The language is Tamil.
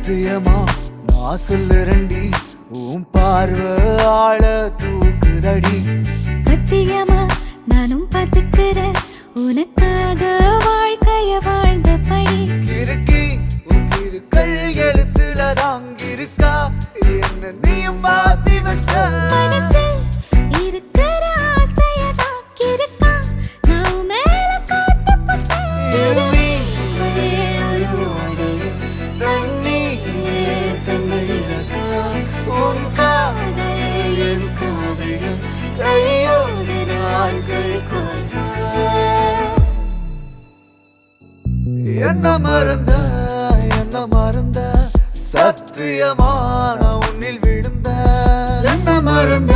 சத்தியமா நான் சொல்லுறண்டி உன் பார்வை ஆள தூக்குதடி. சத்தியமா நானும் பார்த்துக்கிறேன் உனக்காக வாழ்க்கைய வாழ்ந்த படி. கிறுக்கி உன் கிறுக்கள் எழுத்துல தாங்கிருக்கா என்ன நீயும் மாத்தி வச்ச. மனசில் இருக்கிற ஆசைய தாக்கிருக்கா நான் மேல காட்டப்பட்டேன். உன் காதல் என் காவியம் கையோடு நான் கை கோர்த்தேன். என்ன மறந்த சத்தியமா நான் உன்னில் விழுந்த. என்ன மறந்த